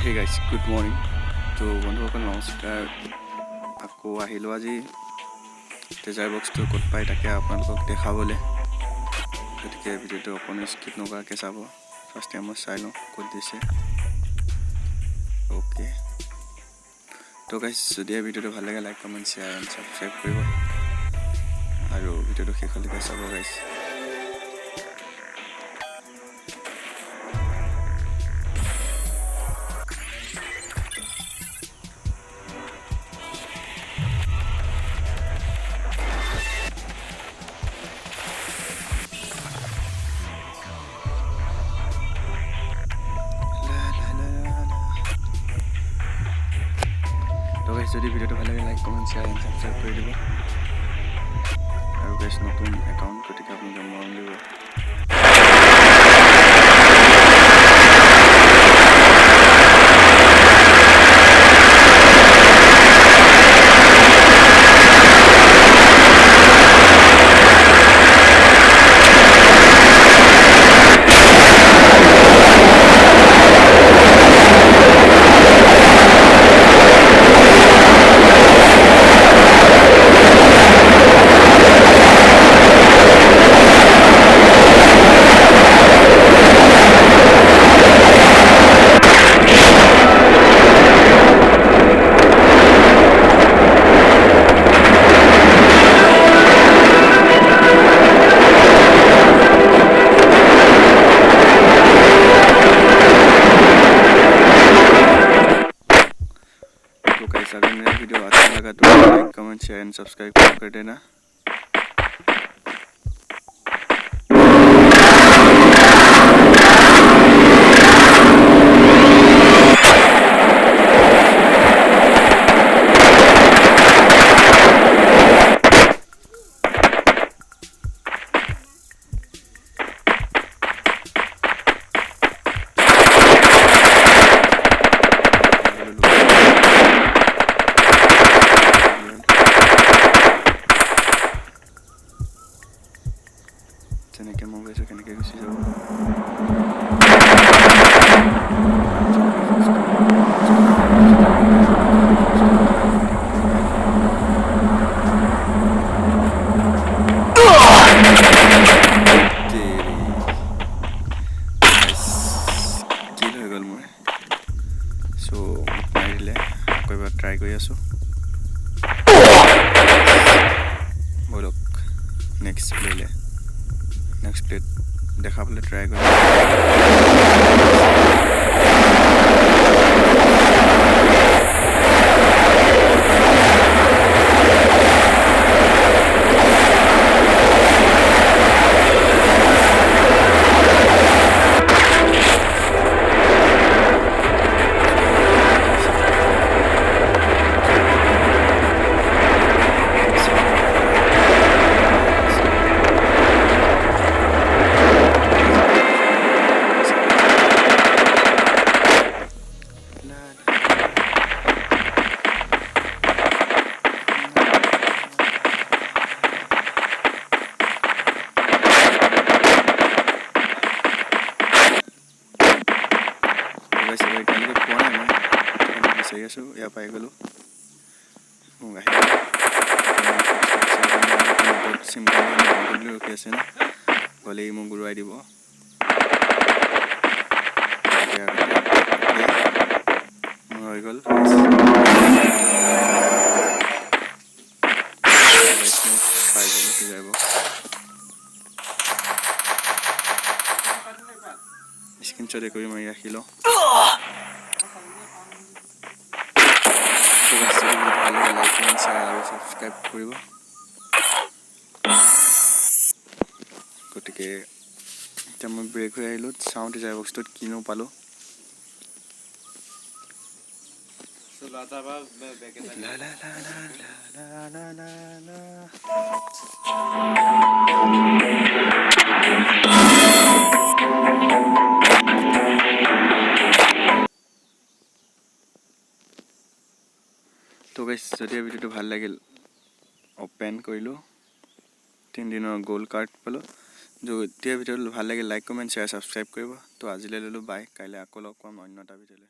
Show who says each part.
Speaker 1: Hey guys, good morning. তো বন্ধুসকল নমস্কাৰ আকৌ আহিলো আজি tejarbox-টো ক'ত পাই তাকে আপোনালোকক দেখাবলৈ গতিকে ভিডিঅ'টো অকণমান স্কিপ নকৰাকৈ চাব ফাৰ্ষ্ট টাইম মই চাই লওঁ ক'ত দিছে ওকে তো গাইজ যদি ভিডিঅ'টো ভাল লাগে like comment share and subscribe কৰিব আৰু ভিডিঅ'টো শেষলৈকে চাব গাইজ যদি ভিডিঅ'টো ভাল লাগে like comment share and subscribe কৰি দিব আৰু গাইজ নতুন একাউণ্ট গতিকে আপোনালোকে মৰম দিব अगर मेरा वीडियो अच्छा लगा तो like comment share and subscribe कर देना কেনেকৈ মোবাইলটো কেনেকৈ গুচি যাব কিল হৈ গ'ল মোৰ চ' মাৰিলে আকৌ এবাৰ ট্ৰাই কৰি আছোঁ ব'লক নেক্সট প্লে'লে नेक्स्ट प्लेट देखा बोले ट्राई कर বিচাৰি আছোঁ ইয়াৰ পাই গ'লোঁ মোক আহি ৰখি আছে না গ'লেই মোক ঘূৰাই দিব মোৰ হৈ গ'ল পাই গ'লোঁ যাব স্ক্ৰীনশ্বট কৰি মাৰি ৰাখি লওঁ সাবস্ক্রাইব কৰিব গতিকে এতিয়া মই ব্ৰেক হৈ আহিলোঁ চাওঁ tejarbox-টোত কিনো পালোঁ তো গাইজ যদি ভিডিঅ'টো ভাল লাগিল অপেন কৰিলোঁ 3 দিনৰ গোল্ড কাৰ্ড পালোঁ যদি ভিডিঅ'টো ভাল লাগিল লাইক কমেণ্ট শ্বেয়াৰ ছাবস্ক্ৰাইব কৰিব তো আজিলৈ ল'লোঁ বাই কাইলৈ আকৌ লগ পাম অন্য এটা ভিডিঅ'লৈ